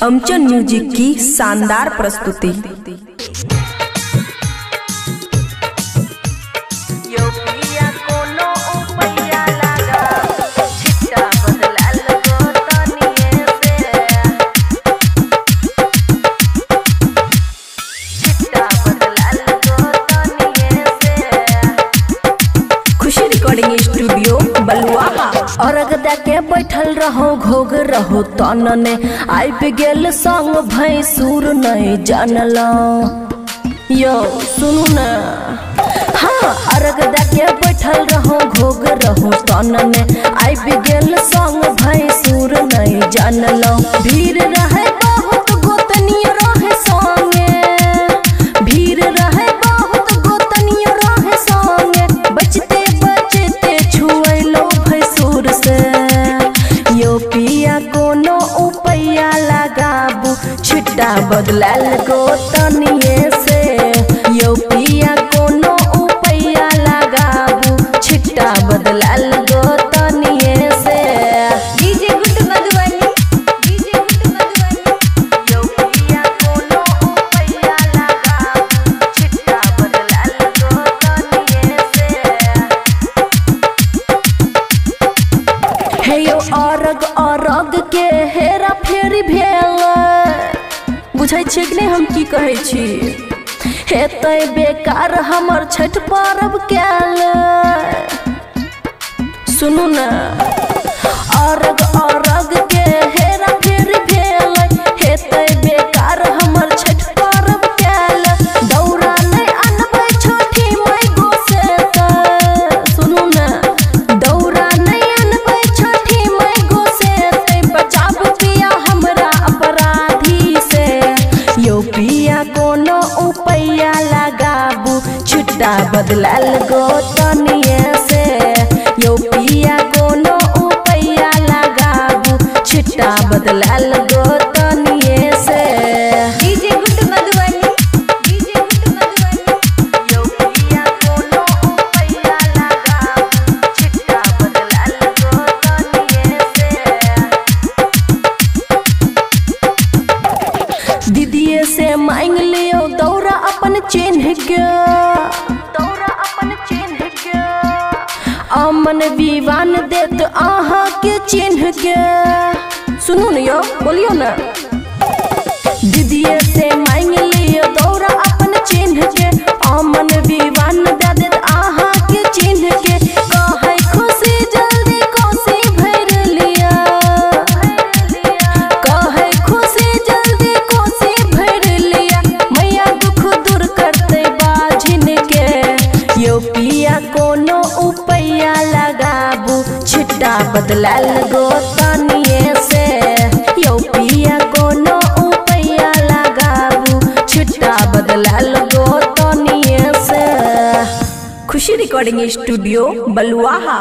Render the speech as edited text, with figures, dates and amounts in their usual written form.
अमचन music की शानदार प्रस्तुति। स्टूडियो बलुआहा और के बैठल रहो घोग रहो तनने आई पे गेल संग भैंसुर नहीं जानल यो सुनू न। हाँ अर्घ के बैठल रहो घोग रहो तनने आई पे गेल संग भैंसुर नहीं जानल। भीड़ रहे बहुत गोतनी रहे संगे, भीड़ रहे बहुत गोतनी रहे संगे, बचते पिया कोनो उपैया लगाबू छिट्टा बदलाल गोतनिए से। यो पिया कोनो उपैया लगाबू छिट्टा बदलाल गोतनिए से। डीजे गुट मधुबनी, डीजे गुट मधुबनी। यो पिया कोनो उपैया लगाबू छिट्टा बदलाल गोतनिए से। हे यो अर्घ के हेरा फेरी भेल बुझै छी कि नहीं हम की कहै छी। हेतै बेकार हमर छठ पर्व कैल सुनू न। अर्घ के हेरा फेरी भेल हेतै बेकार हमर छठ पर्व कैल। दौरा नहीं अनबै छोटी मई गोसे त सुनू न। दौरा नहीं अनबै छोटी मई गोसे ते बचाब पिया हमरा अपराधी से। यो पिया कोनो उपैया लगाबू छिट्टा बदलाल गोतनिए से। यो पिया कोनो उपैया लगाबू छिट्टा बदलाल गोतनिए से। डीजे गुट मधुबनी, डीजे गुट मधुबनी। यो पिया कोनो उपैया लगाबू छिट्टा बदलाल गोतनिए से। दीदिए से मांग लियो दौरा अपन चिन्ह के, दौरा अपन चिन्ह के। अमन विवान देत आहा के चिन्ह के सुनू न यो बोलियो न। दीदिए से मांग लियो दौरा अपन चिन्ह के। अमन विवान दे देत आहा के चिन्ह के। कहै खुशी जल्दी कोसी भर लिया, कहै खुशी जल्दी कोसी भर लिया। मैया दुख दूर करते बाझिन के। यो पिया कोनो उपैया लगाबू छिट्टा बदलाल गोतनिए से। यो पिया कोनो उपैया लगाबू छिट्टा बदलाल गोतनिए से। खुशी रिकॉर्डिंग स्टूडियो बलुआहा।